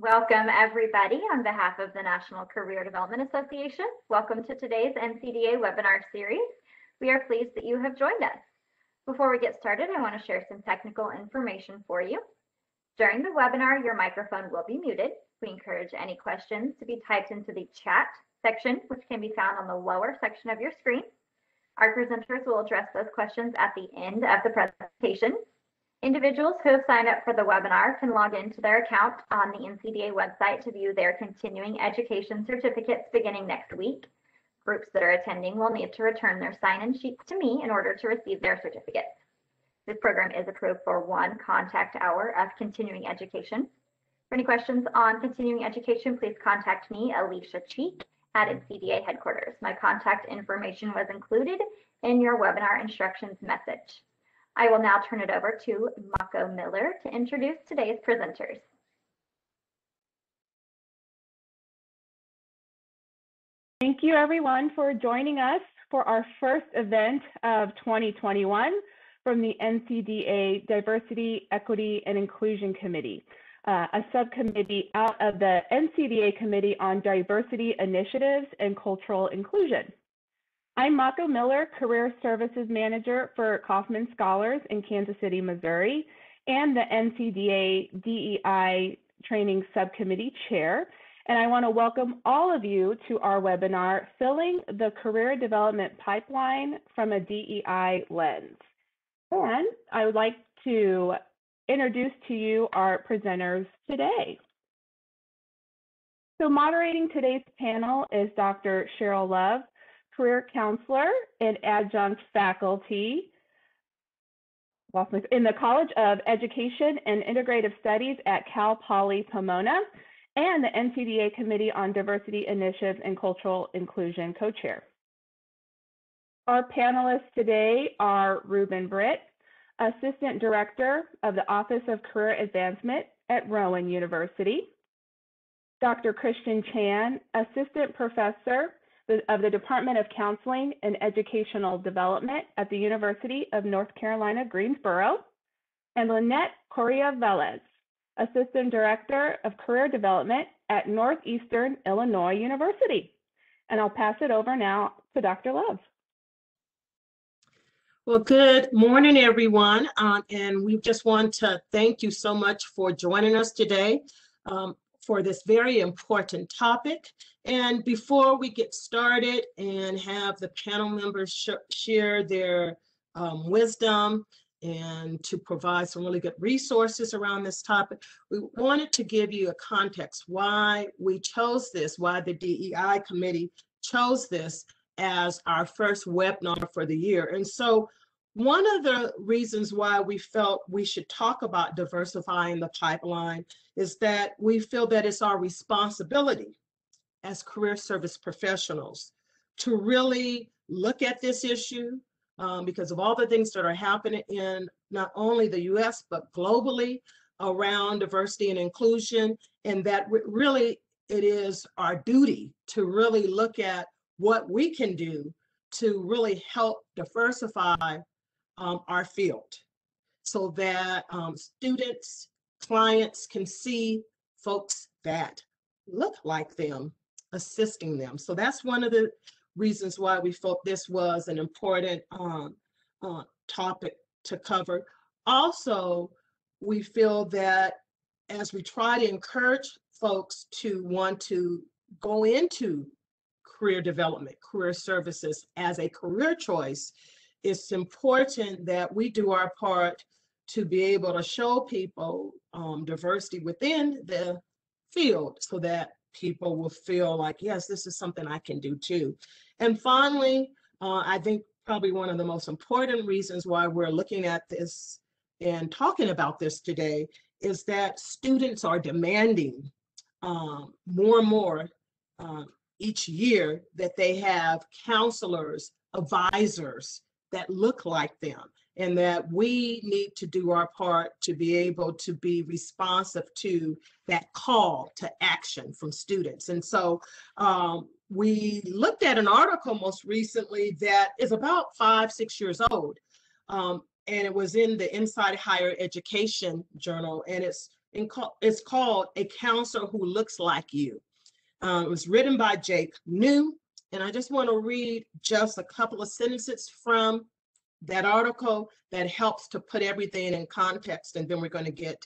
Welcome, everybody, on behalf of the National Career Development Association. Welcome to today's NCDA webinar series. We are pleased that you have joined us. Before we get started, I want to share some technical information for you. During the webinar, your microphone will be muted. We encourage any questions to be typed into the chat section, which can be found on the lower section of your screen. Our presenters will address those questions at the end of the presentation. Individuals who have signed up for the webinar can log into their account on the NCDA website to view their continuing education certificates beginning next week. Groups that are attending will need to return their sign-in sheets to me in order to receive their certificates. This program is approved for 1 contact hour of continuing education. For any questions on continuing education, please contact me, Alicia Cheek, at NCDA headquarters. My contact information was included in your webinar instructions message. I will now turn it over to Mako Miller to introduce today's presenters. Thank you, everyone, for joining us for our first event of 2021 from the NCDA Diversity, Equity, and Inclusion Committee, a subcommittee out of the NCDA Committee on Diversity Initiatives and Cultural Inclusion. I'm Mako Miller, Career Services Manager for Kaufman Scholars in Kansas City, Missouri, and the NCDA DEI Training Subcommittee Chair. And I want to welcome all of you to our webinar, Filling the Career Development Pipeline from a DEI Lens. And I would like to introduce to you our presenters today. So moderating today's panel is Dr. Cheryl Love, Career Counselor and Adjunct Faculty in the College of Education and Integrative Studies at Cal Poly Pomona, and the NCDA Committee on Diversity Initiatives and Cultural Inclusion co-chair. Our panelists today are Ruben Britt, Assistant Director of the Office of Career Advancement at Rowan University, Dr. Christian Chan, Assistant Professor of the Department of Counseling and Educational Development at the University of North Carolina, Greensboro, and Lynette Correa Velez, Assistant Director of Career Development at Northeastern Illinois University. And I'll pass it over now to Dr. Love. Well, good morning, everyone. And we just want to thank you so much for joining us today for this very important topic. And before we get started and have the panel members share their wisdom and to provide some really good resources around this topic, we wanted to give you a context why we chose this, why the DEI committee chose this as our first webinar for the year. And so one of the reasons why we felt we should talk about diversifying the pipeline is that we feel that it's our responsibility as career service professionals to really look at this issue because of all the things that are happening in not only the US, but globally around diversity and inclusion, and that really it is our duty to really look at what we can do to really help diversify our field so that students, clients can see folks that look like them assisting them. So that's one of the reasons why we felt this was an important topic to cover. Also, we feel that as we try to encourage folks to want to go into career development, career services as a career choice, it's important that we do our part to be able to show people diversity within the field so that people will feel like, yes, this is something I can do too. And finally, I think probably one of the most important reasons why we're looking at this and talking about this today is that students are demanding more and more each year that they have counselors, advisors that look like them, and that we need to do our part to be able to be responsive to that call to action from students. And so we looked at an article most recently that is about 5-6 years old, and it was in the Inside Higher Education Journal, and it's It's called A Counselor Who Looks Like You. It was written by Jake New, and I just want to read just a couple of sentences from that article that helps to put everything in context, and then we're going to get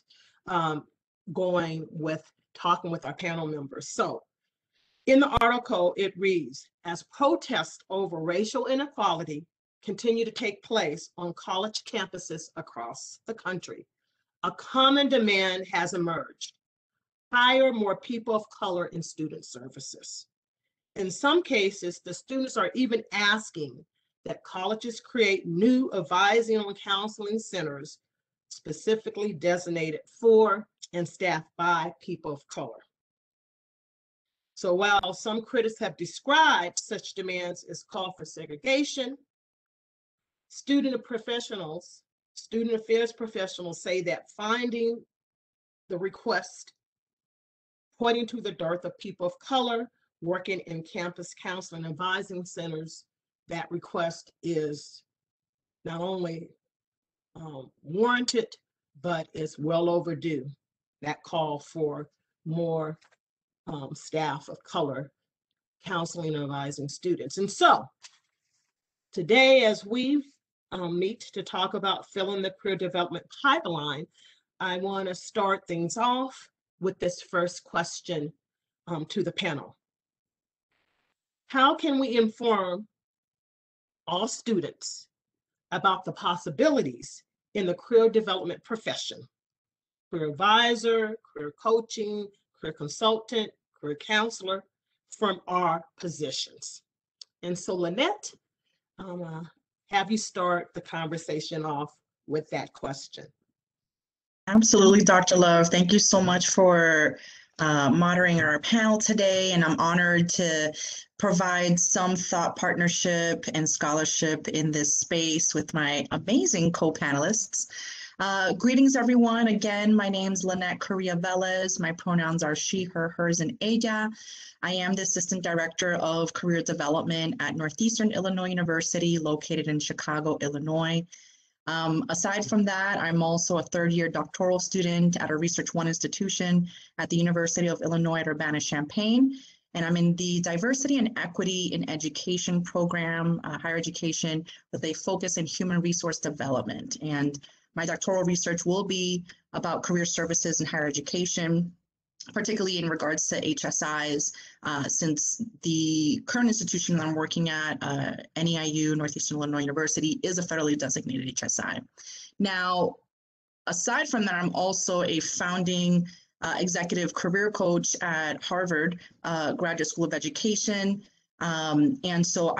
going with talking with our panel members. So in the article, it reads, as protests over racial inequality continue to take place on college campuses across the country, a common demand has emerged: hire more people of color in student services. In some cases, the students are even asking that colleges create new advising and counseling centers specifically designated for and staffed by people of color. So while some critics have described such demands as call for segregation, student affairs professionals say that finding the request pointing to the dearth of people of color working in campus counseling and advising centers, that request is not only warranted, but it's well overdue, that call for more staff of color counseling and advising students. And so today, as we meet to talk about filling the career development pipeline, I want to start things off with this first question to the panel. How can we inform all students about the possibilities in the career development profession? Career advisor, career coaching, career consultant, career counselor, from our positions. And so Lynette, have you start the conversation off with that question. Absolutely, Dr. Love. Thank you so much for moderating our panel today, and I'm honored to provide some thought partnership and scholarship in this space with my amazing co-panelists. Greetings, everyone. Again, my name's Lynette Correa Velez. My pronouns are she, her, hers, and ella. I am the Assistant Director of Career Development at Northeastern Illinois University, located in Chicago, Illinois. Aside from that, I'm also a third-year doctoral student at a Research One institution at the University of Illinois at Urbana-Champaign, and I'm in the Diversity and Equity in Education program, higher education, with a focus in human resource development. And my doctoral research will be about career services in higher education, particularly in regards to HSIs, since the current institution that I'm working at, NEIU, Northeastern Illinois University, is a federally designated HSI. Now, aside from that, I'm also a founding executive career coach at Harvard Graduate School of Education. And so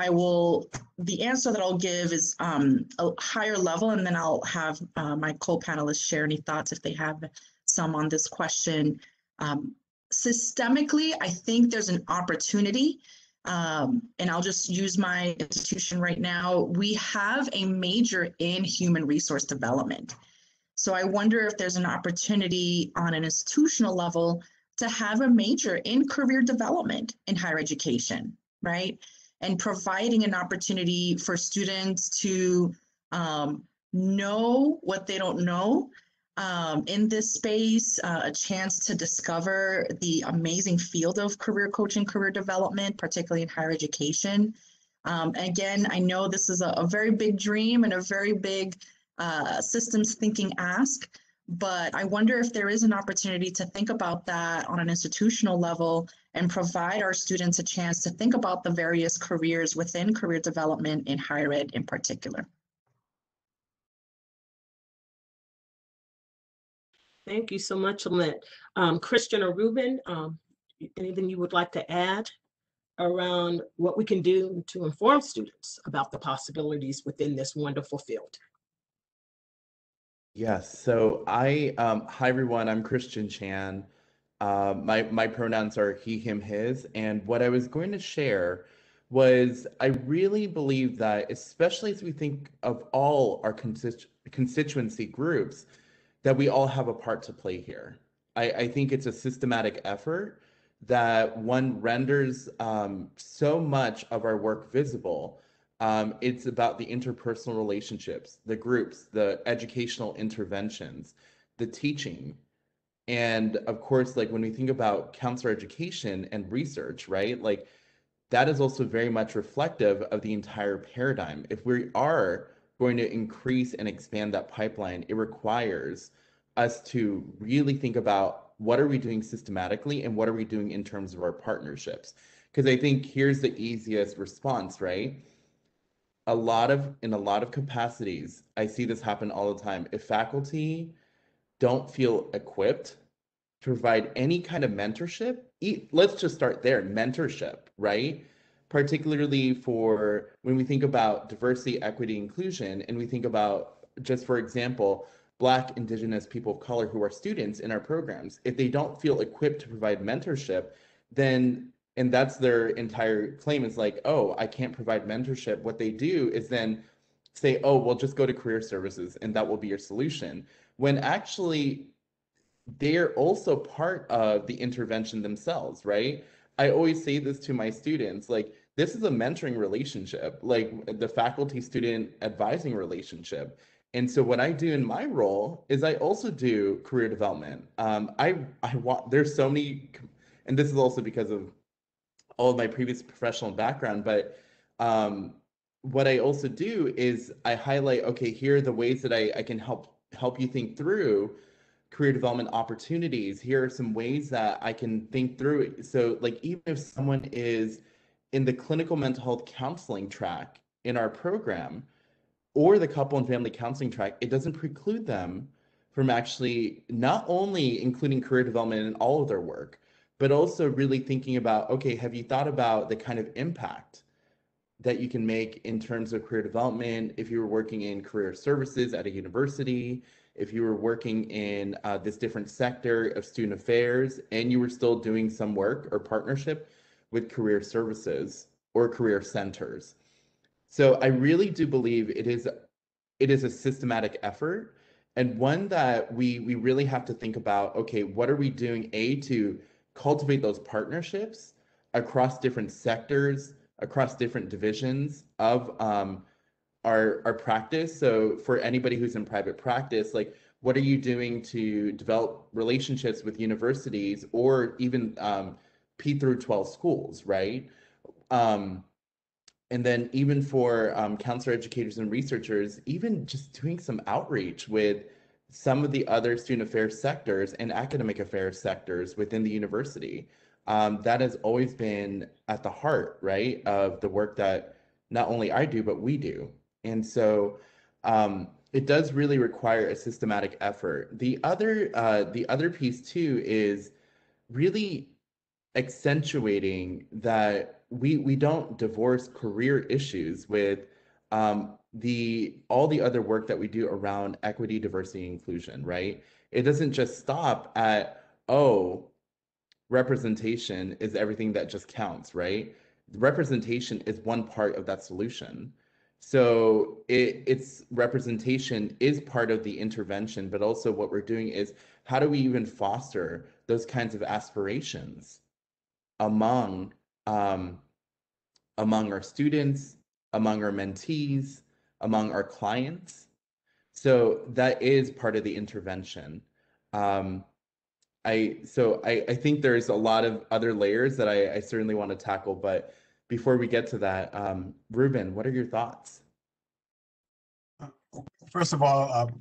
the answer that I'll give is a higher level, and then I'll have my co-panelists share any thoughts if they have some on this question. Systemically, I think there's an opportunity, and I'll just use my institution right now. We have a major in human resource development. So I wonder if there's an opportunity on an institutional level to have a major in career development in higher education, right? And providing an opportunity for students to know what they don't know in this space, a chance to discover the amazing field of career coaching, career development, particularly in higher education. Again, I know this is a very big dream and a very big systems thinking ask, but I wonder if there is an opportunity to think about that on an institutional level and provide our students a chance to think about the various careers within career development in higher ed in particular. Thank you so much, Lynette. Christian or Ruben, anything you would like to add around what we can do to inform students about the possibilities within this wonderful field? Yes, so hi everyone, I'm Christian Chan. My pronouns are he, him, his, and what I was going to share was I really believe that, especially as we think of all our constituency groups, that we all have a part to play here. I think it's a systematic effort that one renders so much of our work visible. It's about the interpersonal relationships, the groups, the educational interventions, the teaching, And of course, like when we think about counselor education and research, right? Like that is also very much reflective of the entire paradigm. If we are going to increase and expand that pipeline, it requires us to really think about what are we doing systematically and what are we doing in terms of our partnerships. Because I think here's the easiest response, right? In a lot of capacities, I see this happen all the time. If faculty don't feel equipped to provide any kind of mentorship, let's just start there, mentorship, right? Particularly for when we think about diversity, equity, inclusion, and we think about, just for example, Black, Indigenous people of color who are students in our programs. If they don't feel equipped to provide mentorship, then, and that's their entire claim, is like, oh, I can't provide mentorship. What they do is then say, oh, well, just go to career services and that will be your solution. When actually, they're also part of the intervention themselves, right? I always say this to my students, like, this is a mentoring relationship, like the faculty student advising relationship. And so what I do in my role is I also do career development. I want, there's so many, and this is also because of all of my previous professional background, but what I also do is I highlight, okay, here are the ways that I can help you think through career development opportunities. Here are some ways that I can think through it. So like, even if someone is in the clinical mental health counseling track in our program or the couple and family counseling track, it doesn't preclude them from actually not only including career development in all of their work, but also really thinking about, okay, have you thought about the kind of impact that you can make in terms of career development if you were working in career services at a university, if you were working in this different sector of student affairs, and you were still doing some work or partnership with career services or career centers. So I really do believe it is a systematic effort, and one that we really have to think about, okay, what are we doing, to cultivate those partnerships across different sectors, across different divisions of our practice. So for anybody who's in private practice, like, what are you doing to develop relationships with universities or even P through 12 schools, right? And then even for counselor educators and researchers, even just doing some outreach with some of the other student affairs sectors and academic affairs sectors within the university. That has always been at the heart, right, of the work that not only I do, but we do. And so it does really require a systematic effort. The other piece too is really accentuating that we don't divorce career issues with all the other work that we do around equity, diversity, inclusion, right? It doesn't just stop at, oh, representation is everything that just counts, right? Representation is one part of that solution. So it's representation is part of the intervention, but also what we're doing is, how do we even foster those kinds of aspirations among our students, among our mentees, among our clients? So that is part of the intervention. I think there's a lot of other layers that I certainly want to tackle, but before we get to that, Ruben, what are your thoughts? First of all,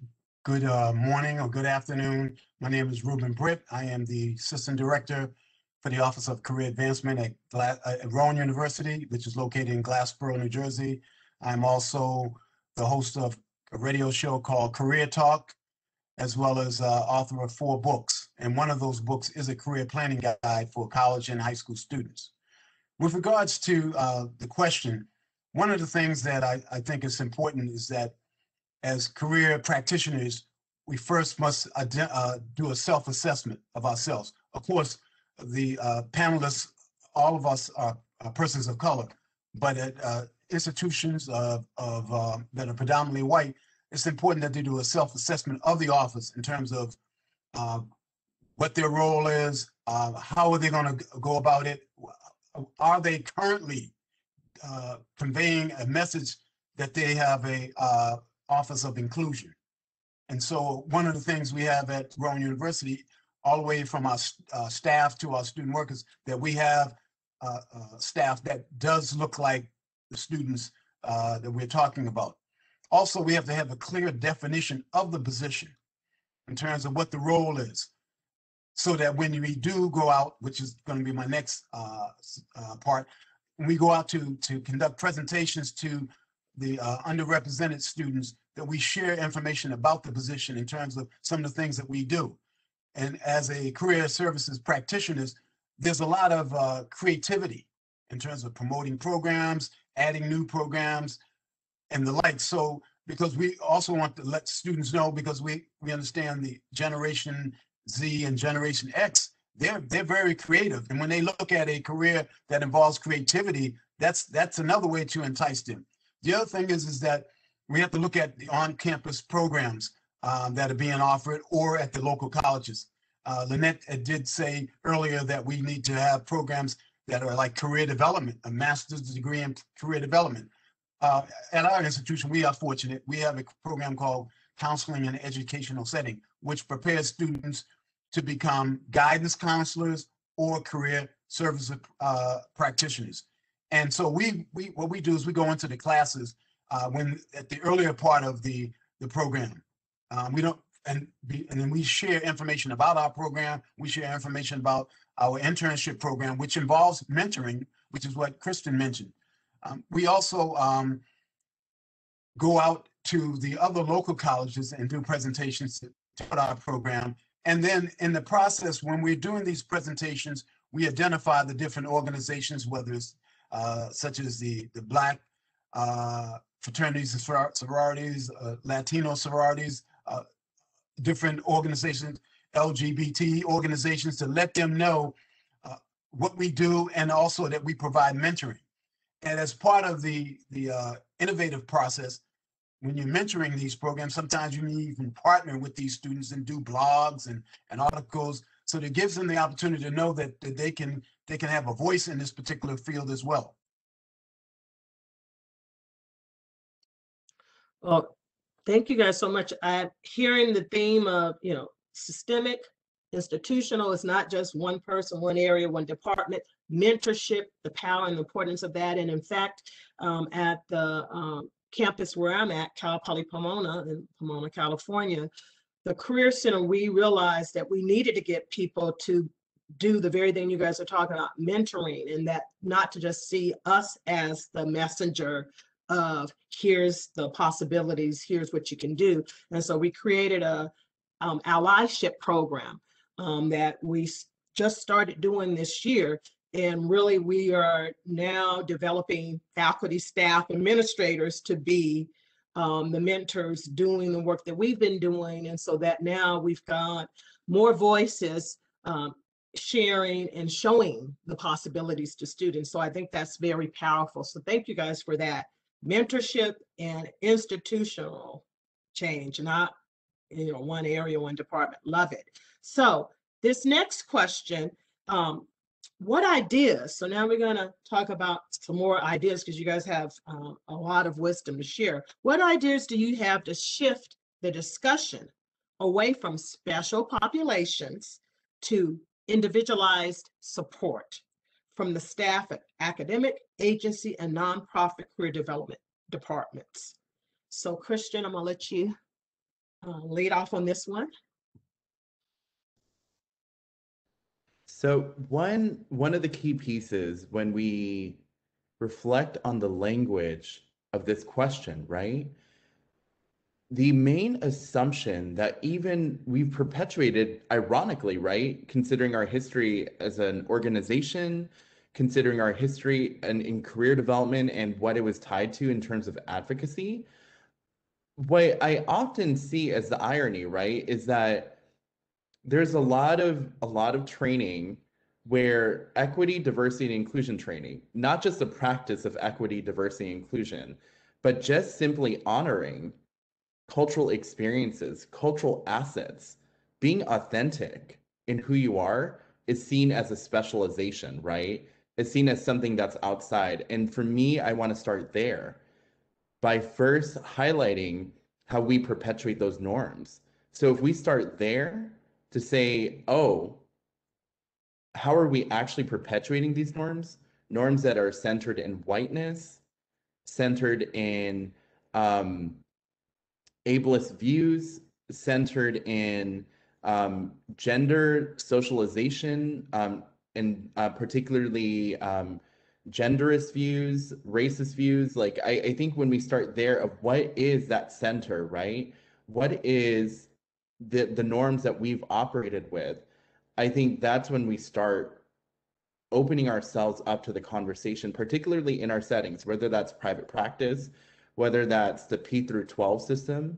good morning or good afternoon. My name is Ruben Britt. I am the Assistant Director for the Office of Career Advancement at Rowan University, which is located in Glassboro, New Jersey. I'm also the host of a radio show called Career Talk, as well as author of 4 books. And one of those books is a career planning guide for college and high school students. With regards to the question, one of the things that I think is important is that as career practitioners, we first must do a self-assessment of ourselves. Of course, the panelists, all of us are persons of color, but at institutions that are predominantly white, it's important that they do a self-assessment of the office in terms of what their role is, how are they going to go about it, are they currently conveying a message that they have a Office of Inclusion. And so one of the things we have at Rowan University all the way from our staff to our student workers, that we have staff that does look like the students that we're talking about. Also, we have to have a clear definition of the position in terms of what the role is, so that when we do go out, which is going to be my next part, when we go out to conduct presentations to the underrepresented students, that we share information about the position in terms of some of the things that we do. And as a career services practitioners, there's a lot of creativity in terms of promoting programs, adding new programs, and the like. So, because we also want to let students know, because we understand the Generation Z and Generation X, they're very creative. And when they look at a career that involves creativity, that's another way to entice them. The other thing is that we have to look at the on-campus programs that are being offered, or at the local colleges. Lynette did say earlier that we need to have programs that are like career development, a master's degree in career development. At our institution, we are fortunate. We have a program called Counseling in an Educational Setting, which prepares students to become guidance counselors or career service practitioners. And so what we do is we go into the classes when at the earlier part of the program. We don't, and then we share information about our program. We share information about our internship program, which involves mentoring, which is what Kristen mentioned. We also go out to the other local colleges and do presentations to put our program. And then in the process, when we're doing these presentations, we identify the different organizations, whether it's such as the Black fraternities and sororities, Latino sororities, different organizations, LGBT organizations, to let them know what we do, and also that we provide mentoring. And as part of the innovative process, when you're mentoring these programs, sometimes you may even partner with these students and do blogs and articles. So that gives them the opportunity to know that they can have a voice in this particular field as well. Well, thank you guys so much. I'm hearing the theme of, systemic, institutional. It's not just one person, one area, one department. Mentorship, the power and the importance of that. And in fact, at the campus where I'm at, Cal Poly Pomona in Pomona, California, the Career Center, we realized that we needed to get people to do the very thing you guys are talking about, mentoring, and that not to just see us as the messenger of here's the possibilities, here's what you can do. And so we created a allyship program that we just started doing this year. And really, we are now developing faculty, staff, administrators to be the mentors doing the work that we've been doing. And so that now we've got more voices sharing and showing the possibilities to students. So I think that's very powerful. So thank you guys for that. Mentorship and institutional change, not one area, one department. Love it. So this next question, what ideas? So now we're going to talk about some more ideas, because you guys have a lot of wisdom to share. What ideas do you have to shift the discussion away from special populations to individualized support from the staff at academic, agency, and nonprofit career development departments? So Christian, I'm going to let you lead off on this one. So one of the key pieces when we reflect on the language of this question, right? The main assumption that even we've perpetuated, ironically, right? Considering our history as an organization, considering our history in career development and what it was tied to in terms of advocacy, what I often see as the irony, right, is that there's a lot of training where equity, diversity, and inclusion training, not just the practice of equity, diversity, and inclusion, but just simply honoring cultural experiences, cultural assets, being authentic in who you are is seen as a specialization, right? It's seen as something that's outside. And for me, I want to start there by first highlighting how we perpetuate those norms. So if we start there, to say, oh, how are we actually perpetuating these norms? Norms that are centered in whiteness, centered in ableist views, centered in gender socialization, and particularly genderist views, racist views. Like, I think when we start there of what is that center, right? What is the norms that we've operated with? I think that's when we start opening ourselves up to the conversation, particularly in our settings, whether that's private practice, whether that's the P through 12 system,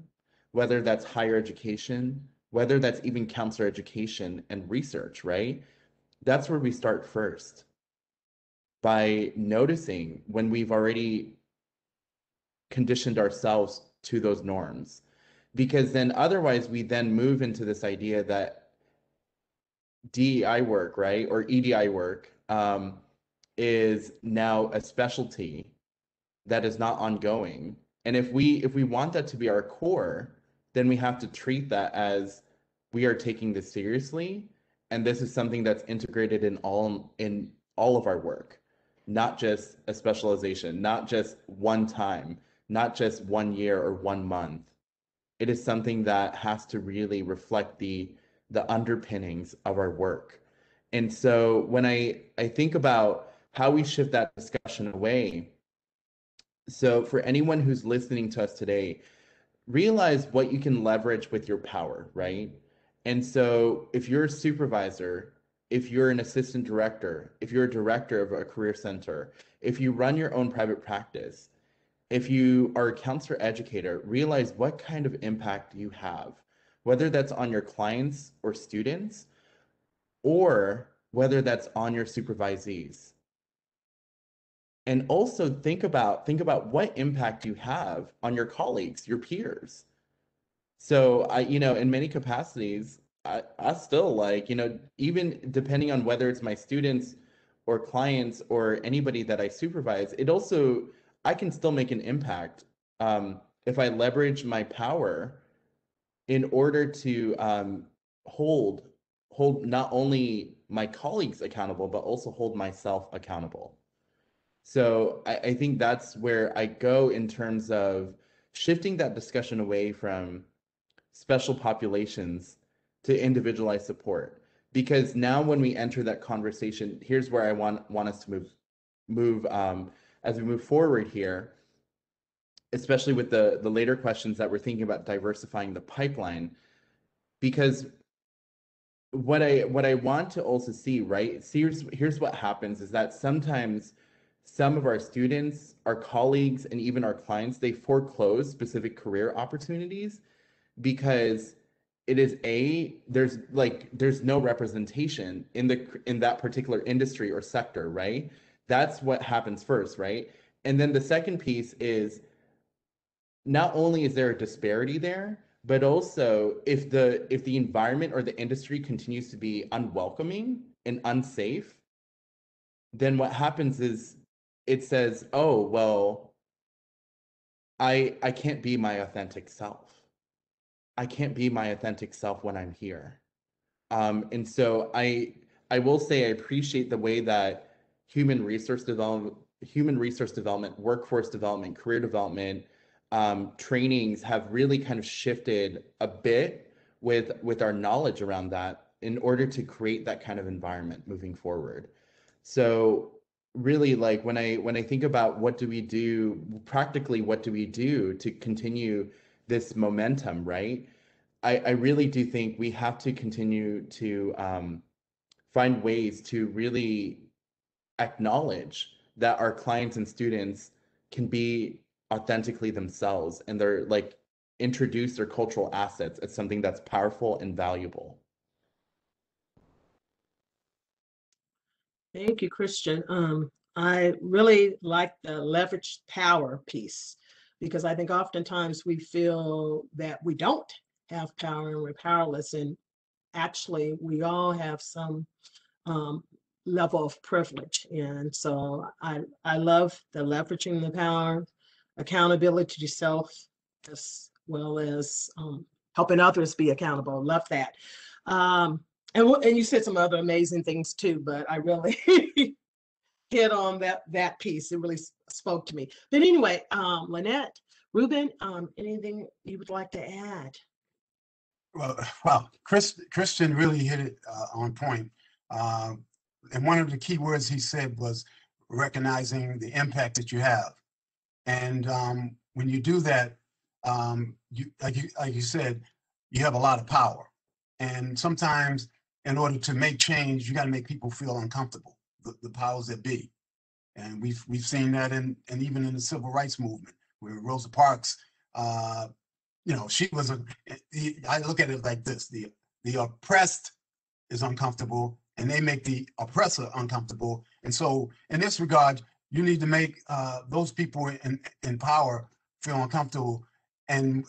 whether that's higher education, whether that's even counselor education and research, right? That's where we start first, by noticing when we've already conditioned ourselves to those norms. Because then otherwise we then move into this idea that DEI work, right, or EDI work is now a specialty that is not ongoing. And if we want that to be our core, then we have to treat that as we are taking this seriously, and this is something that's integrated in all of our work, not just a specialization, not just one time, not just 1 year or 1 month. It is something that has to really reflect the underpinnings of our work. And so when I think about how we shift that discussion away, so for anyone who's listening to us today, realize what you can leverage with your power, right? And so if you're a supervisor, if you're an assistant director, if you're a director of a career center, if you run your own private practice, if you are a counselor educator, realize what kind of impact you have, whether that's on your clients or students, or whether that's on your supervisees. And also think about what impact you have on your colleagues, your peers. So in many capacities, I still like, even depending on whether it's my students or clients or anybody that I supervise, I can still make an impact if I leverage my power in order to hold not only my colleagues accountable, but also hold myself accountable. So I think that's where I go in terms of shifting that discussion away from special populations to individualized support. Because now when we enter that conversation, here's where I want us to move as we move forward here, especially with the later questions that we're thinking about diversifying the pipeline. Because what I want to also see, right? Here's what happens is that sometimes some of our students, our colleagues, and even our clients, they foreclose specific career opportunities because there's no representation in that particular industry or sector, right? That's what happens first, right? And then the second piece is not only is there a disparity there, but also if the environment or the industry continues to be unwelcoming and unsafe, then what happens is it says, oh, well, I can't be my authentic self. I can't be my authentic self when I'm here. And so I will say I appreciate the way that human resource development, workforce development, career development, trainings have really kind of shifted a bit with our knowledge around that in order to create that kind of environment moving forward. So really, like when I think about what do we do to continue this momentum, right? I really do think we have to continue to find ways to really acknowledge that our clients and students can be authentically themselves, and they're like introduce their cultural assets as something that's powerful and valuable. Thank you, Christian. I really like the leveraged power piece, because I think oftentimes we feel that we don't have power and we're powerless. And actually, we all have some level of privilege. And so I love the leveraging the power, accountability to self, as well as helping others be accountable. Love that. And you said some other amazing things too, but I really hit on that piece. It really spoke to me. But anyway, Lynette, Ruben, anything you would like to add? Well, Christian really hit it on point. And one of the key words he said was recognizing the impact that you have. And when you do that, like you said, you have a lot of power. And sometimes in order to make change, you got to make people feel uncomfortable, the powers that be. And we've seen that and even in the civil rights movement, where Rosa Parks, she was I look at it like this: the oppressed is uncomfortable, and they make the oppressor uncomfortable. And so, in this regard, you need to make those people in power feel uncomfortable, and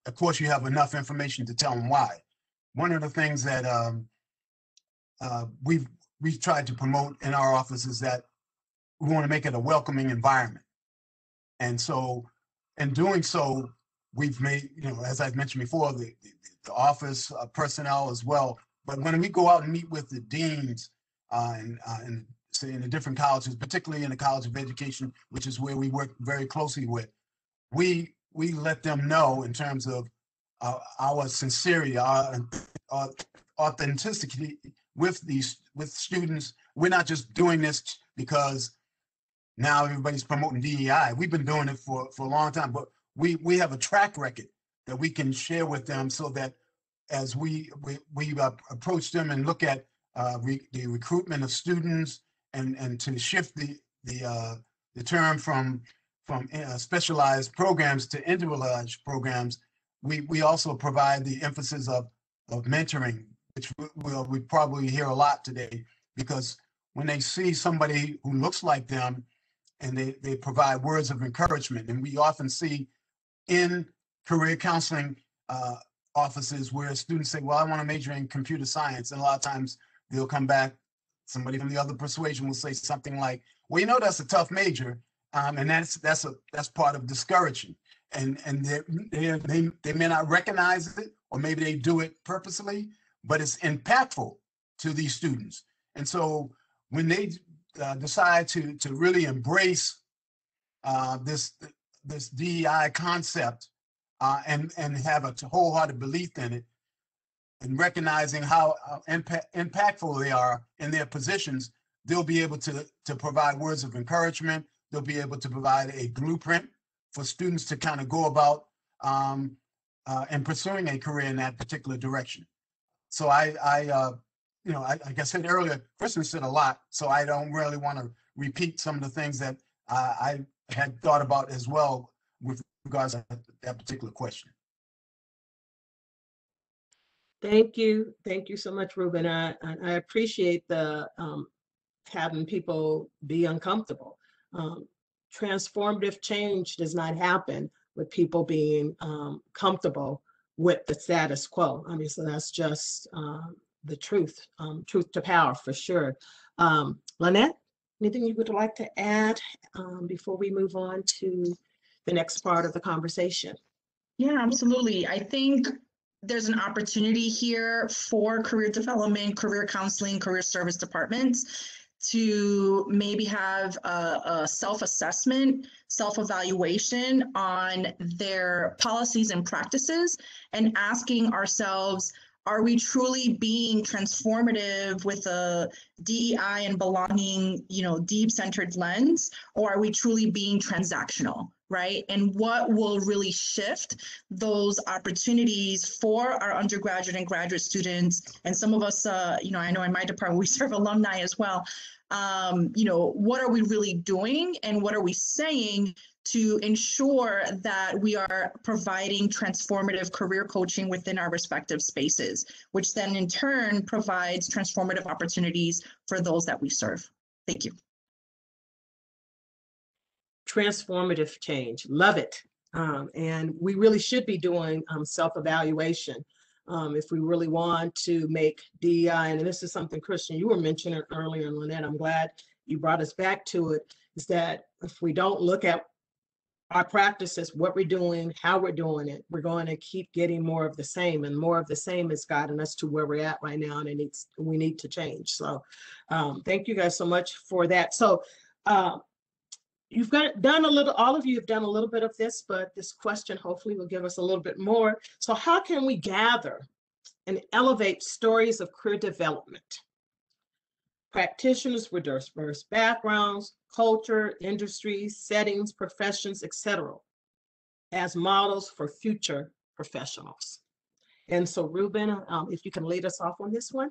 of course, you have enough information to tell them why. One of the things that we've tried to promote in our office is that we want to make it a welcoming environment, and so in doing so, we've made, as I mentioned before, the office personnel as well. But when we go out and meet with the deans and say in the different colleges, particularly in the College of Education, which is where we work very closely with, we let them know in terms of our sincerity, our authenticity with students. We're not just doing this because now everybody's promoting DEI. We've been doing it for a long time, but we have a track record that we can share with them, so that as we approach them and look at the recruitment of students and to shift the term from specialized programs to individualized programs, we also provide the emphasis of mentoring, which we probably hear a lot today, because when they see somebody who looks like them and they provide words of encouragement, and we often see in career counseling offices where students say, well, I want to major in computer science. And a lot of times they'll come back, somebody from the other persuasion will say something like, well, that's a tough major. And that's part of discouraging. And they may not recognize it, or maybe they do it purposely, but it's impactful to these students. And so when they decide to really embrace this DEI concept and have a wholehearted belief in it, and recognizing how impactful they are in their positions, they'll be able to provide words of encouragement. They'll be able to provide a blueprint for students to kind of go about and pursuing a career in that particular direction. So like I said earlier, Kristen said a lot, so I don't really want to repeat some of the things that I had thought about as well with regards to that particular question. Thank you so much, Ruben. I appreciate the having people be uncomfortable. Transformative change does not happen with people being comfortable with the status quo. I mean, so that's just the truth to power, for sure. Lynette, anything you would like to add before we move on to the next part of the conversation? Yeah, absolutely. I think there's an opportunity here for career development, career counseling, career service departments to maybe have a self-assessment, self-evaluation on their policies and practices, and asking ourselves, are we truly being transformative with a DEI and belonging, deep-centered lens, or are we truly being transactional, right? And what will really shift those opportunities for our undergraduate and graduate students? And some of us, I know in my department, we serve alumni as well. What are we really doing, and what are we saying to ensure that we are providing transformative career coaching within our respective spaces, which then in turn provides transformative opportunities for those that we serve. Thank you. Transformative change, love it. And we really should be doing self-evaluation if we really want to make DEI, and this is something, Christian, you were mentioning earlier, and Lynette, I'm glad you brought us back to it, is that if we don't look at our practices, what we're doing, how we're doing it, we're going to keep getting more of the same, and more of the same is guiding us to where we're at right now, and we need to change. So thank you guys so much for that. So you've done a little, all of you have done a little bit of this, but this question hopefully will give us a little bit more. So how can we gather and elevate stories of career development? Practitioners with diverse backgrounds, culture, industries, settings, professions, etc., as models for future professionals. And so Ruben, if you can lead us off on this one.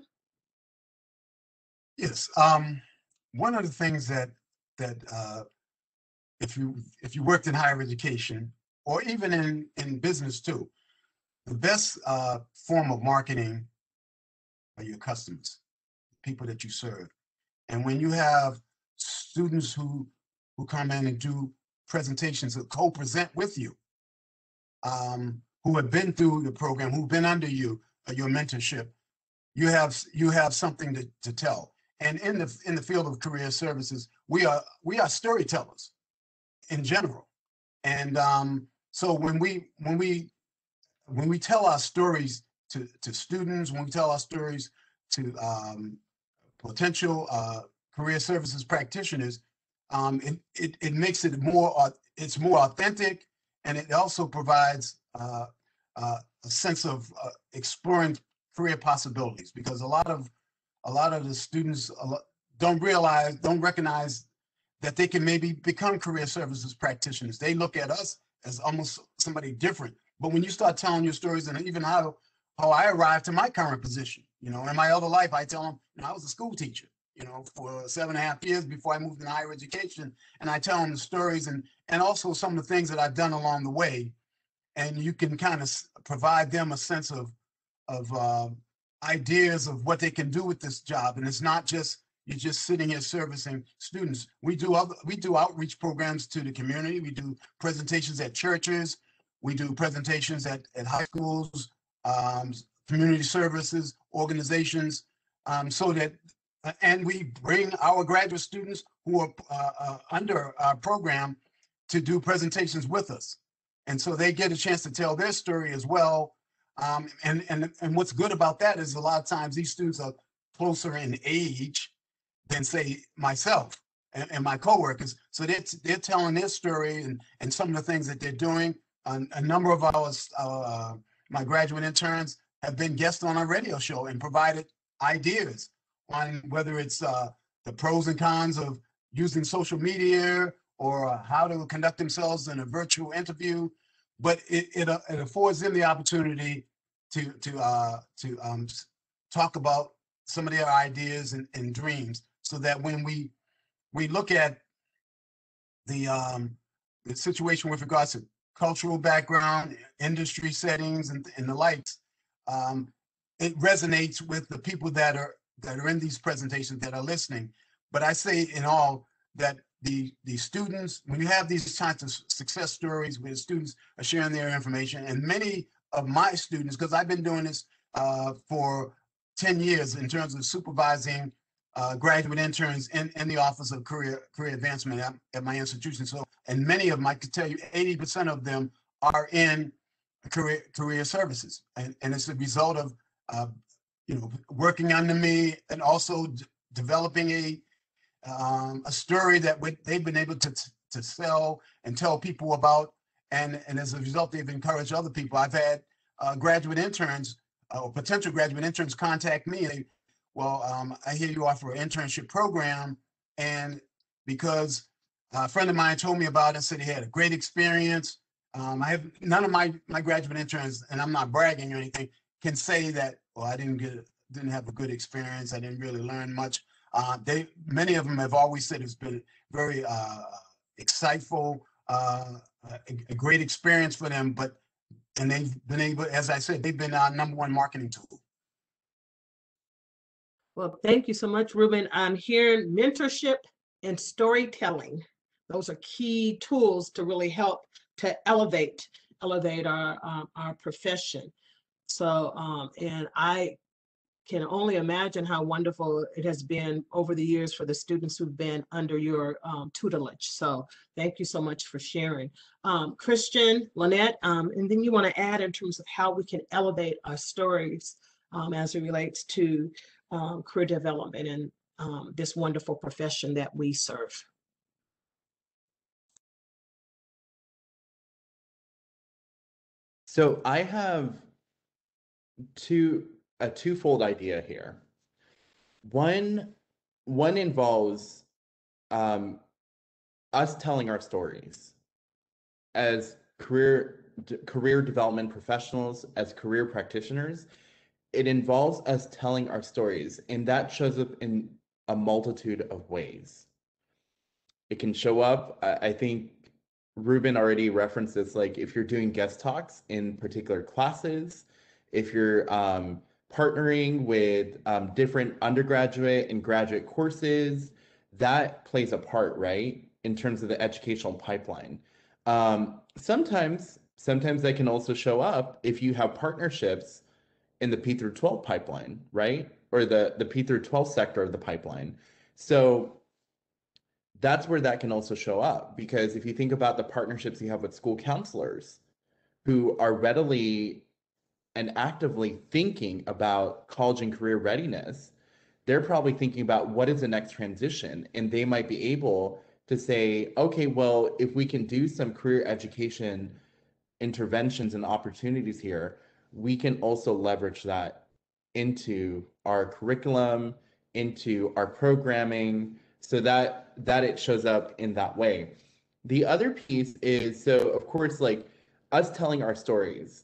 Yes. One of the things that if you worked in higher education, or even in business too, the best form of marketing are your customers, people that you serve. And when you have students who come in and do presentations that co-present with you, who have been through the program, who've been under you, your mentorship, you have something to tell. And in the field of career services, we are storytellers in general. And so when we tell our stories to students, when we tell our stories to potential career services practitioners, it makes it more authentic, and it also provides a sense of exploring career possibilities, because a lot of the students don't recognize that they can maybe become career services practitioners. They look at us as almost somebody different. But when you start telling your stories, and even how I arrived to my current position, in my other life, I tell them, I was a school teacher, for 7.5 years before I moved into higher education. And I tell them the stories and also some of the things that I've done along the way. And you can kind of provide them a sense of ideas of what they can do with this job. And it's not just, you're just sitting here servicing students. We do outreach programs to the community. We do presentations at churches. We do presentations at high schools, community services, organizations, and we bring our graduate students who are under our program to do presentations with us. And so they get a chance to tell their story as well. And what's good about that is a lot of times these students are closer in age than, say, myself and my coworkers. So they're telling their story and some of the things that they're doing. A number of my graduate interns have been guests on our radio show and provided ideas on whether it's the pros and cons of using social media, or how to conduct themselves in a virtual interview. But it affords them the opportunity to talk about some of their ideas and dreams, so that when we look at the situation with regards to cultural background, industry settings, and the likes, it resonates with the people that are in these presentations, that are listening. But I say in all that the students, when you have these kinds of success stories where the students are sharing their information, and many of my students, because I've been doing this for 10 years in terms of supervising graduate interns in the Office of Career Advancement at my institution. So, and many of them, I could tell you 80% of them are in career services. And it's a result of working under me, and also developing a story that they've been able to sell and tell people about. And as a result, they've encouraged other people. I've had graduate interns or potential graduate interns contact me. I hear you offer an internship program, and because a friend of mine told me about it, said he had a great experience. I have none of my graduate interns, and I'm not bragging or anything, can say that, well, I didn't have a good experience. I didn't really learn much. Many of them have always said it's been very insightful, a great experience for them. And they've been able, as I said, they've been our #1 marketing tool. Well, thank you so much, Ruben. I'm hearing mentorship and storytelling. Those are key tools to really help to elevate our profession. So, and I can only imagine how wonderful it has been over the years for the students who've been under your tutelage. So thank you so much for sharing. Christian, Lynette, and then you want to add in terms of how we can elevate our stories as it relates to career development and this wonderful profession that we serve. So I have a twofold idea here. One involves us telling our stories as career development professionals, as career practitioners. It involves us telling our stories, and that shows up in a multitude of ways. It can show up, I think Ruben already referenced this, like if you're doing guest talks in particular classes, if you're partnering with different undergraduate and graduate courses, that plays a part, right, in terms of the educational pipeline. Sometimes that can also show up if you have partnerships in the P through 12 pipeline, right? Or the P through 12 sector of the pipeline. So that's where that can also show up, because if you think about the partnerships you have with school counselors who are readily and actively thinking about college and career readiness, they're probably thinking about what is the next transition, and they might be able to say, okay, well, if we can do some career education interventions and opportunities here, we can also leverage that into our curriculum, into our programming, so that it shows up in that way. The other piece is, so of course, like us telling our stories.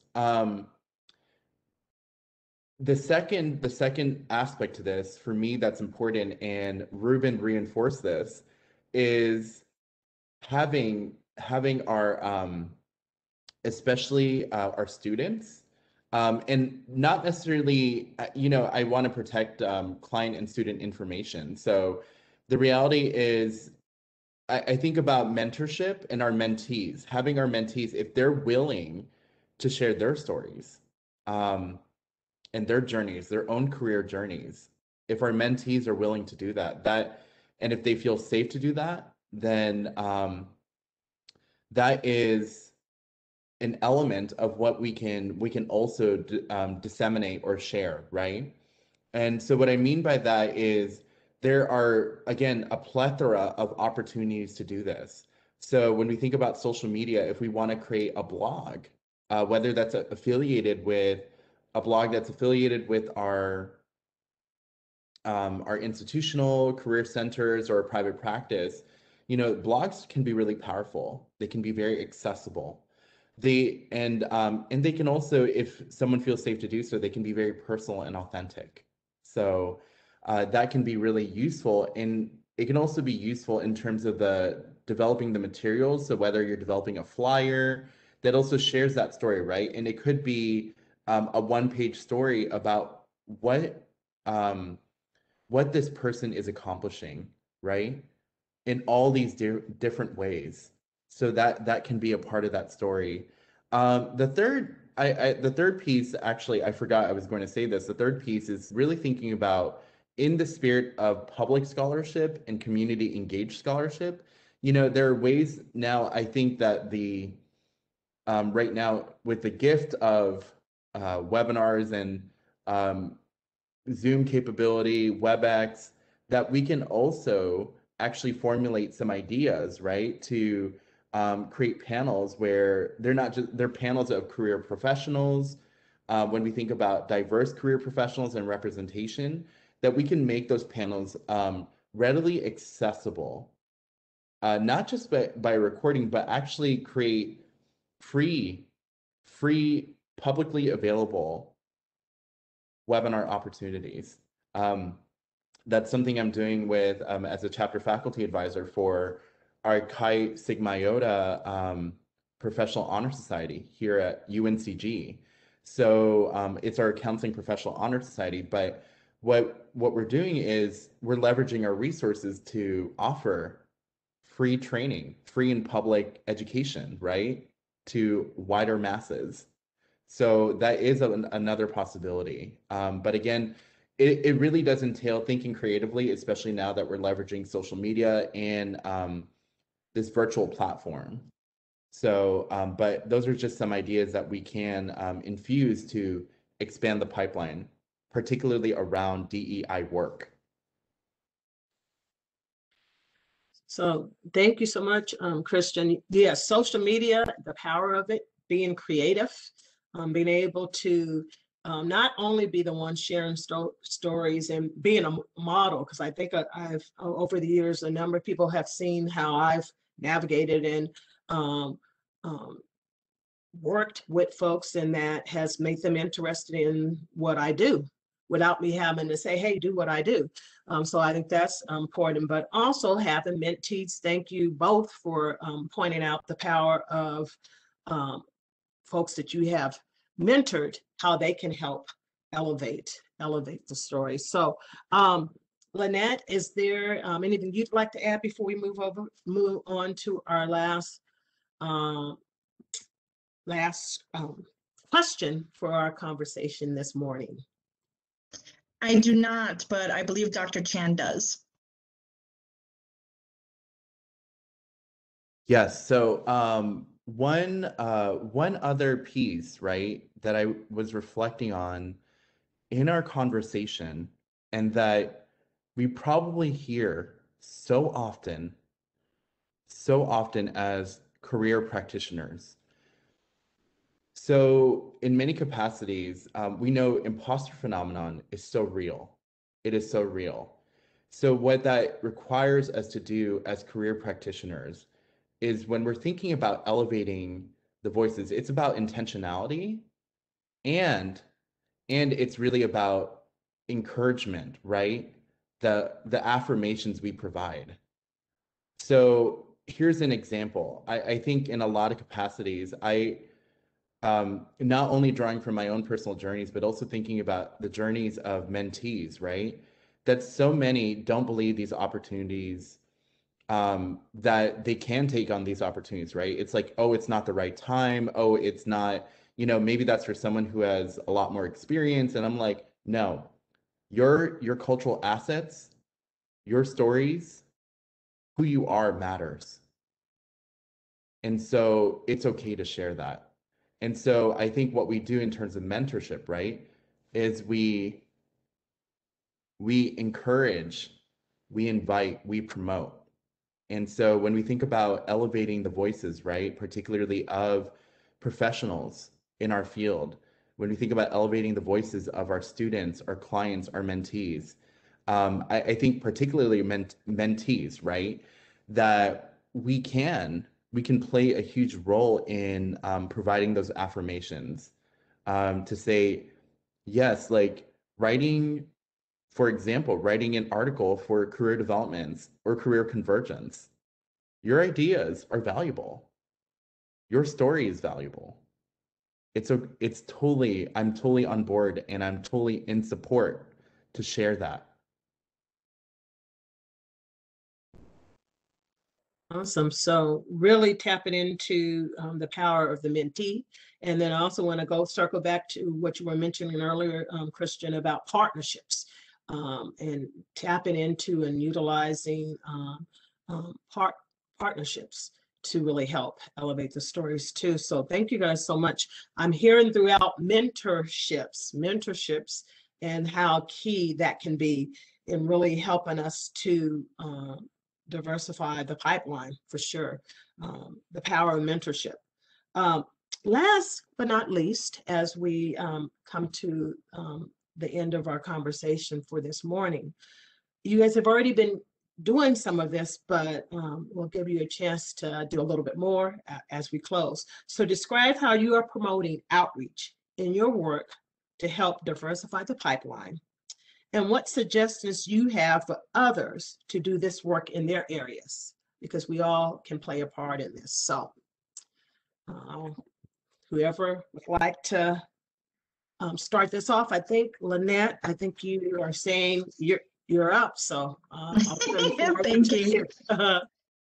The second aspect to this for me that's important, and Ruben reinforced this, is having our especially our students, and not necessarily, I want to protect client and student information. So the reality is, I think about mentorship and our mentees, having our mentees, if they're willing to share their stories and their journeys, their own career journeys, if our mentees are willing to do that, and if they feel safe to do that, then that is an element of what we can also disseminate or share, right? And so what I mean by that is there are, again, a plethora of opportunities to do this. So when we think about social media, if we want to create a blog, whether that's affiliated with a blog that's affiliated with our institutional career centers or private practice, blogs can be really powerful. They can be very accessible. They can also, if someone feels safe to do so, they can be very personal and authentic. So that can be really useful, and it can also be useful in terms of developing the materials. So whether you're developing a flyer that also shares that story, right? And it could be a one-page story about what this person is accomplishing, right? In all these different ways. So that can be a part of that story. The third piece, actually, I forgot I was going to say this. The third piece is really thinking about, in the spirit of public scholarship and community engaged scholarship, there are ways now, I think that right now with the gift of webinars and Zoom capability, WebEx, that we can also actually formulate some ideas, right, to create panels where they're panels of career professionals. When we think about diverse career professionals and representation, that we can make those panels readily accessible, not just by recording, but actually create free, publicly available webinar opportunities. That's something I'm doing with as a chapter faculty advisor for our Chi Sigma Iota Professional Honor Society here at UNCG. So it's our Counseling Professional Honor Society, but what we're doing is we're leveraging our resources to offer free training, free and public education, right, to wider masses. So that is another possibility. But again, it really does entail thinking creatively, especially now that we're leveraging social media and this virtual platform. So, but those are just some ideas that we can infuse to expand the pipeline, particularly around DEI work. So thank you so much, Christian. Yes, social media, the power of it, being creative, being able to not only be the one sharing stories and being a model, because I think I've over the years, a number of people have seen how I've navigated and worked with folks, and that has made them interested in what I do without me having to say, hey, do what I do. So I think that's important, but also having mentees. Thank you both for pointing out the power of folks that you have mentored, how they can help elevate the story. So Lynette, is there anything you'd like to add before we move on to our last question for our conversation this morning? I do not, but I believe Dr. Chan does. Yes. So one other piece, right, that I was reflecting on in our conversation, and that we probably hear so often as career practitioners. So in many capacities, we know imposter phenomenon is so real. It is so real. So what that requires us to do as career practitioners is, when we're thinking about elevating the voices, it's about intentionality, and it's really about encouragement, right? The affirmations we provide. So here's an example. I think in a lot of capacities, I not only drawing from my own personal journeys, but also thinking about the journeys of mentees, right? That so many don't believe these opportunities, that they can take on these opportunities, right? It's like, oh, it's not the right time. Oh, it's not, maybe that's for someone who has a lot more experience. And I'm like, no, your cultural assets, your stories, who you are matters. And so it's okay to share that. And so I think what we do in terms of mentorship, right, is we encourage, we invite, we promote. And so when we think about elevating the voices, right, particularly of professionals in our field, when we think about elevating the voices of our students, our clients, our mentees, I think particularly mentees, right, that we can play a huge role in providing those affirmations, to say, yes, like writing, for example, writing an article for career developments or career convergence. Your ideas are valuable. Your story is valuable. I'm totally on board, and I'm totally in support to share that. Awesome. So really tapping into the power of the mentee. And then I also want to circle back to what you were mentioning earlier, Christian, about partnerships, and tapping into and utilizing partnerships to really help elevate the stories too. So thank you guys so much. I'm hearing throughout mentorships, and how key that can be in really helping us to diversify the pipeline, for sure. The power of mentorship. Last but not least, as we come to the end of our conversation for this morning, you guys have already been doing some of this, but we'll give you a chance to do a little bit more as we close. So describe how you are promoting outreach in your work to help diversify the pipeline, and what suggestions you have for others to do this work in their areas, because we all can play a part in this. So whoever would like to start this off, I think, Lynette, I think you are saying you're up. So Thank you.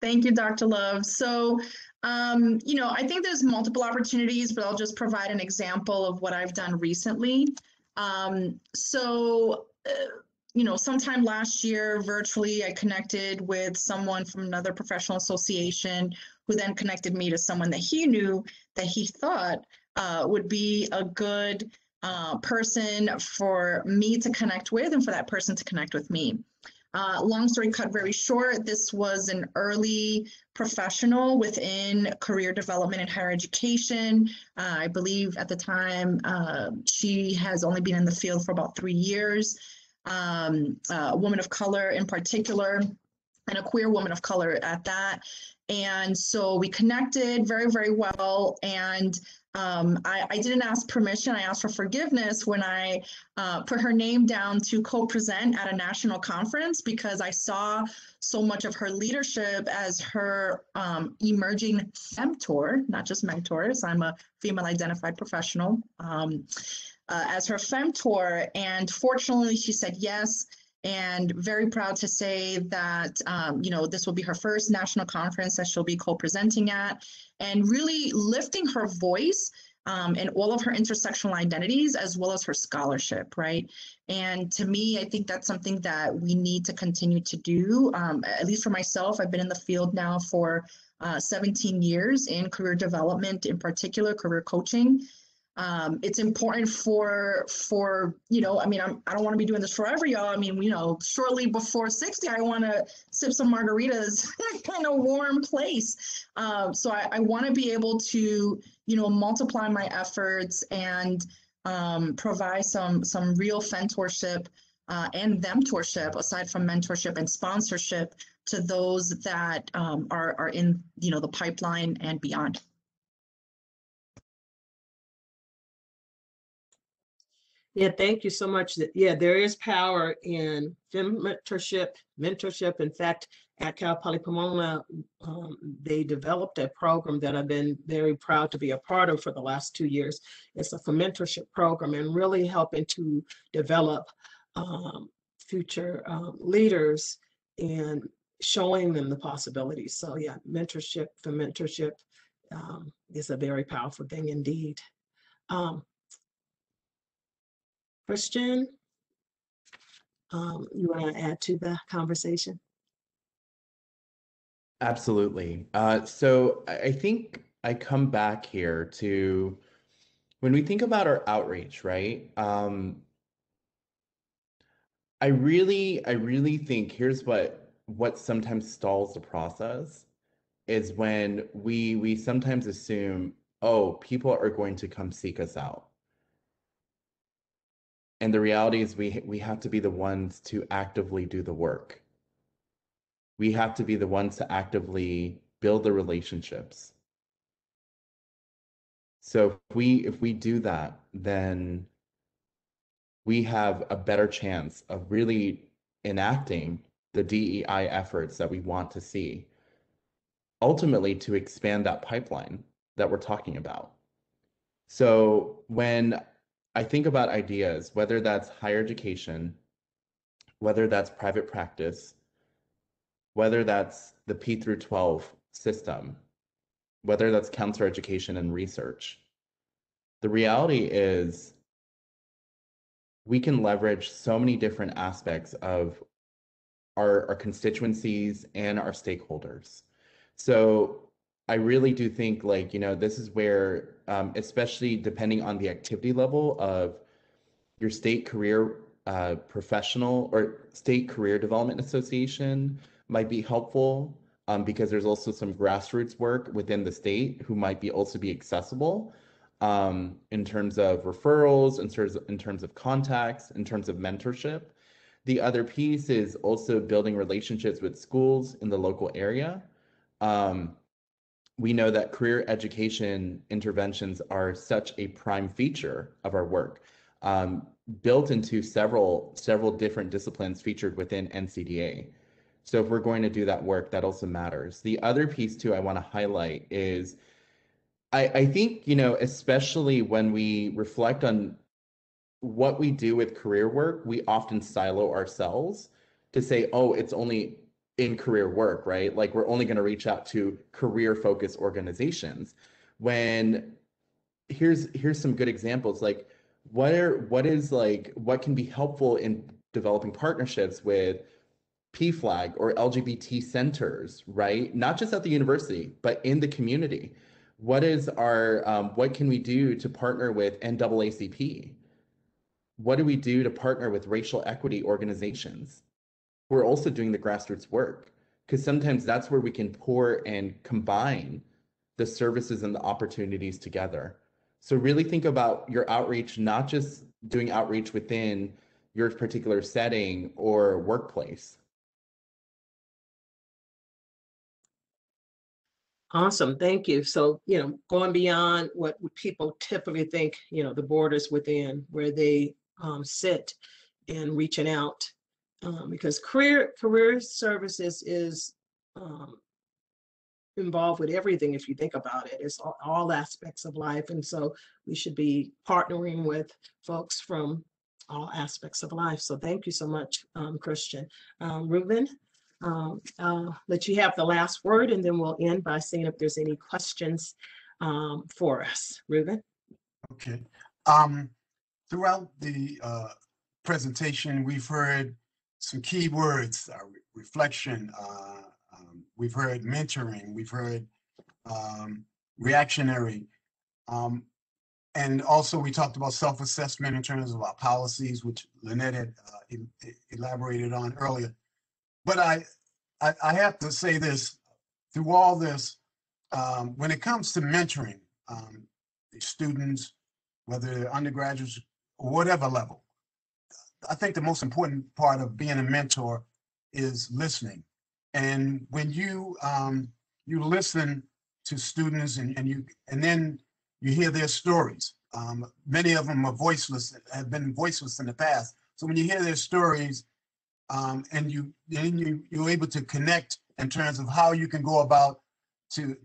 Thank you, Dr. Love. So, I think there's multiple opportunities, but I'll just provide an example of what I've done recently. So sometime last year, virtually, I connected with someone from another professional association who then connected me to someone that he knew that he thought would be a good person for me to connect with and for that person to connect with me. Long story cut very short, this was an early professional within career development and higher education. I believe at the time she has only been in the field for about 3 years. A woman of color in particular, and a queer woman of color at that. And so we connected very, very well. And I didn't ask permission. I asked for forgiveness when I put her name down to co-present at a national conference, because I saw so much of her leadership as her emerging femtor, not just mentors. I'm a female identified professional. As her femtor, and fortunately she said yes, and very proud to say that this will be her first national conference that she'll be co-presenting at, and really lifting her voice and all of her intersectional identities as well as her scholarship, right? And to me, I think that's something that we need to continue to do. At least for myself, I've been in the field now for 17 years in career development, in particular career coaching. It's important for I don't want to be doing this forever, y'all. I mean, shortly before 60, I want to sip some margaritas in a warm place. So I want to be able to, multiply my efforts and provide some real mentorship and mentorship, aside from mentorship and sponsorship, to those that are in, the pipeline and beyond. Yeah, thank you so much. Yeah, there is power in mentorship. In fact, at Cal Poly Pomona, they developed a program that I've been very proud to be a part of for the last 2 years. It's a mentorship program, and really helping to develop future leaders and showing them the possibilities. So yeah, mentorship is a very powerful thing indeed. Christian, you want to add to the conversation? Absolutely. So I think I come back here to when we think about our outreach, right? I really think here's what sometimes stalls the process is when we sometimes assume, oh, people are going to come seek us out. And the reality is we have to be the ones to actively do the work. We have to be the ones to actively build the relationships. So if we do that, then we have a better chance of really enacting the DEI efforts that we want to see, ultimately to expand that pipeline that we're talking about. So when I think about ideas, whether that's higher education, whether that's private practice, whether that's the P through 12 system, whether that's counselor education and research, the reality is we can leverage so many different aspects of our constituencies and our stakeholders. So I really do think this is where, especially depending on the activity level of your state career professional or state career development association might be helpful, because there's also some grassroots work within the state who might be also be accessible in terms of referrals, in terms of contacts, in terms of mentorship. The other piece is also building relationships with schools in the local area. We know that career education interventions are such a prime feature of our work, built into several different disciplines featured within NCDA. So if we're going to do that work, that also matters. The other piece too I want to highlight is I think, especially when we reflect on what we do with career work, we often silo ourselves to say, oh, it's only in career work, right? Like we're only going to reach out to career focused organizations. When here's some good examples, like what can be helpful in developing partnerships with PFLAG or LGBT centers, right? Not just at the university, but in the community. What is our, what can we do to partner with NAACP? What do we do to partner with racial equity organizations? We're also doing the grassroots work, because sometimes that's where we can pour and combine the services and the opportunities together. So really think about your outreach, not just doing outreach within your particular setting or workplace. Awesome, thank you. So, going beyond what people typically think, the borders within where they sit and reaching out, because career services is involved with everything. If you think about it, it's all aspects of life. And so we should be partnering with folks from all aspects of life. So thank you so much, Christian. Ruben, I'll let you have the last word, and then we'll end by seeing if there's any questions for us. Ruben? Okay. Throughout the presentation, we've heard some key words, reflection, we've heard mentoring, we've heard reactionary, and also we talked about self-assessment in terms of our policies, which Lynette had elaborated on earlier. But I have to say this, through all this, when it comes to mentoring the students, whether they're undergraduates or whatever level, I think the most important part of being a mentor is listening. And when you listen to students and then you hear their stories, many of them are voiceless, have been voiceless in the past. So when you hear their stories, and you're able to connect in terms of how you can go about to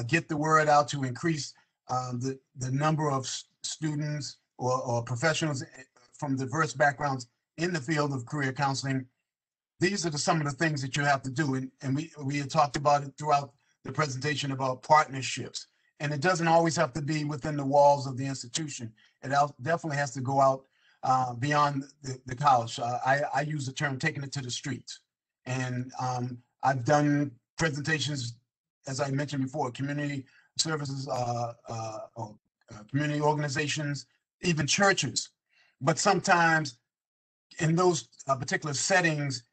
get the word out, to increase the number of students or professionals from diverse backgrounds in the field of career counseling. These are some of the things that you have to do. And we had talked about it throughout the presentation about partnerships. And it doesn't always have to be within the walls of the institution. It definitely has to go out beyond the college. I use the term taking it to the streets. And I've done presentations, as I mentioned before, community services, community organizations, even churches. But sometimes in those particular settings,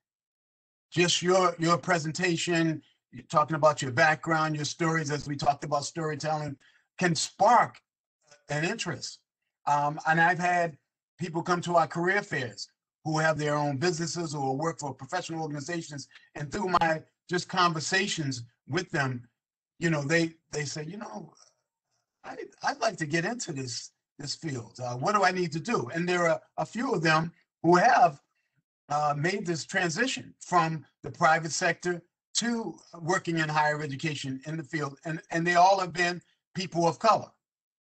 just your presentation, you're talking about your background, your stories, as we talked about storytelling, can spark an interest. And I've had people come to our career fairs who have their own businesses or work for professional organizations, and through my just conversations with them, they say, I'd like to get into this field. What do I need to do? And there are a few of them who have made this transition from the private sector to working in higher education in the field, and they all have been people of color.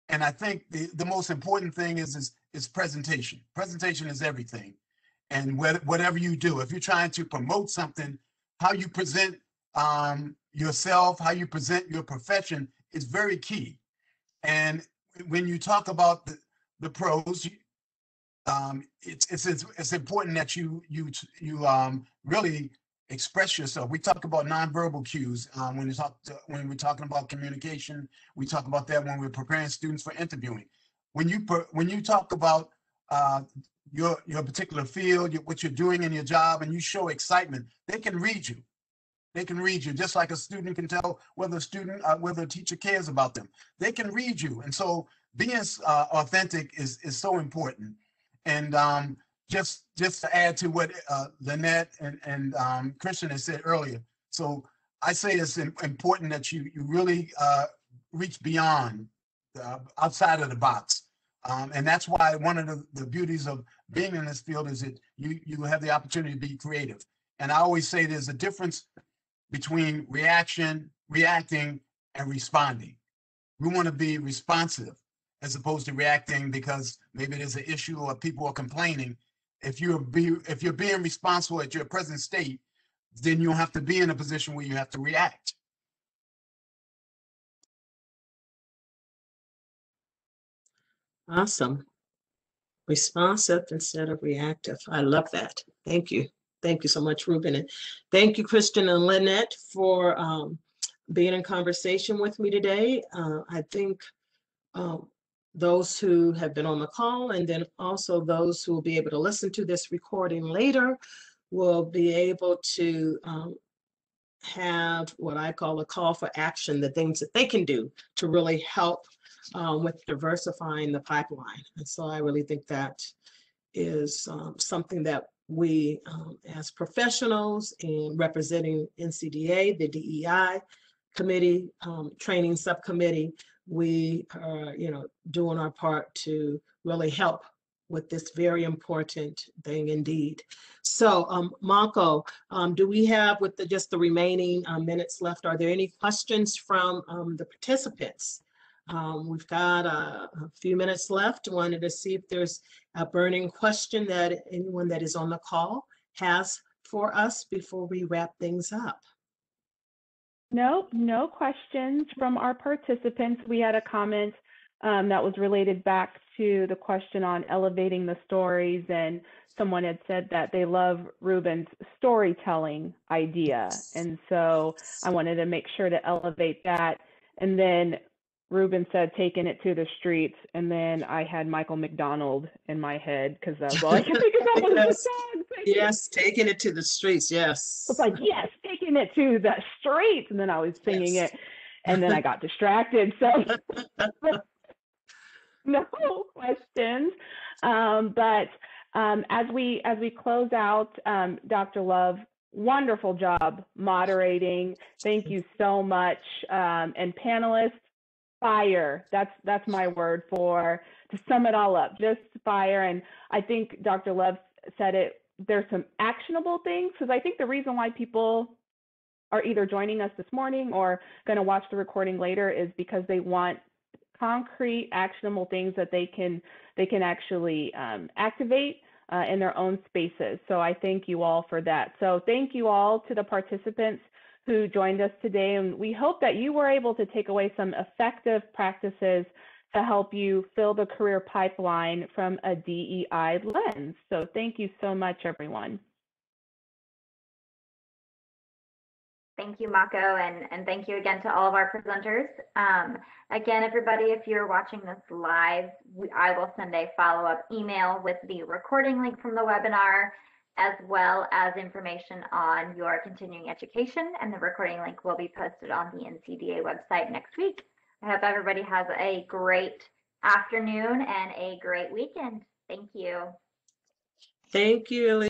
And I think the most important thing is presentation. Presentation is everything. And whatever you do, if you're trying to promote something, how you present yourself, how you present your profession is very key. And when you talk about the pros, it's important that you really express yourself. We talk about nonverbal cues when we're talking about communication. We talk about that when we're preparing students for interviewing. When you talk about your particular field, what you're doing in your job, and you show excitement, they can read you. They can read you, just like a student can tell whether a teacher cares about them. They can read you, and so being authentic is so important. And just to add to what Lynette and Christian has said earlier, so I say it's important that you really reach beyond, outside of the box. And that's why one of the beauties of being in this field is that you have the opportunity to be creative. And I always say there's a difference between reacting, and responding. We want to be responsive as opposed to reacting because maybe there's an issue or people are complaining. If you're being responsible at your present state, then you'll have to be in a position where you have to react. Awesome. Responsive instead of reactive. I love that. Thank you. Thank you so much, Ruben. And thank you, Christian and Lynette, for being in conversation with me today. I think those who have been on the call, and then also those who will be able to listen to this recording later, will be able to have what I call a call for action, the things that they can do to really help with diversifying the pipeline. And so I really think that is something that we as professionals and representing NCDA, the DEI committee, training subcommittee, we are, doing our part to really help with this very important thing indeed. So, Marco, do we have, with just the remaining minutes left, are there any questions from the participants? We've got a few minutes left. Wanted to see if there's a burning question that anyone that is on the call has for us before we wrap things up. No questions from our participants. We had a comment that was related back to the question on elevating the stories, and someone had said that they love Ruben's storytelling idea. And so I wanted to make sure to elevate that. And then Ruben said, taking it to the streets. And then I had Michael McDonald in my head because that's all I can think about was the song. Yes, taking it to the streets. Yes. It's like, yes, taking it to the streets. And then I was singing it, and then I got distracted. So no questions. But as we close out, Dr. Love, wonderful job moderating. Thank you so much. And panelists, fire. That's my word to sum it all up, just fire. And I think Dr. Love said it, there's some actionable things, because I think the reason why people are either joining us this morning or going to watch the recording later is because they want concrete, actionable things that they can actually activate in their own spaces. So I thank you all for that. So thank you all to the participants who joined us today, and we hope that you were able to take away some effective practices to help you fill the career pipeline from a DEI lens. So thank you so much, everyone. Thank you, Mako, and thank you again to all of our presenters. Again, everybody, if you're watching this live, I will send a follow-up email with the recording link from the webinar, as well as information on your continuing education, and the recording link will be posted on the NCDA website next week. I hope everybody has a great afternoon and a great weekend. Thank you. Thank you, Elise.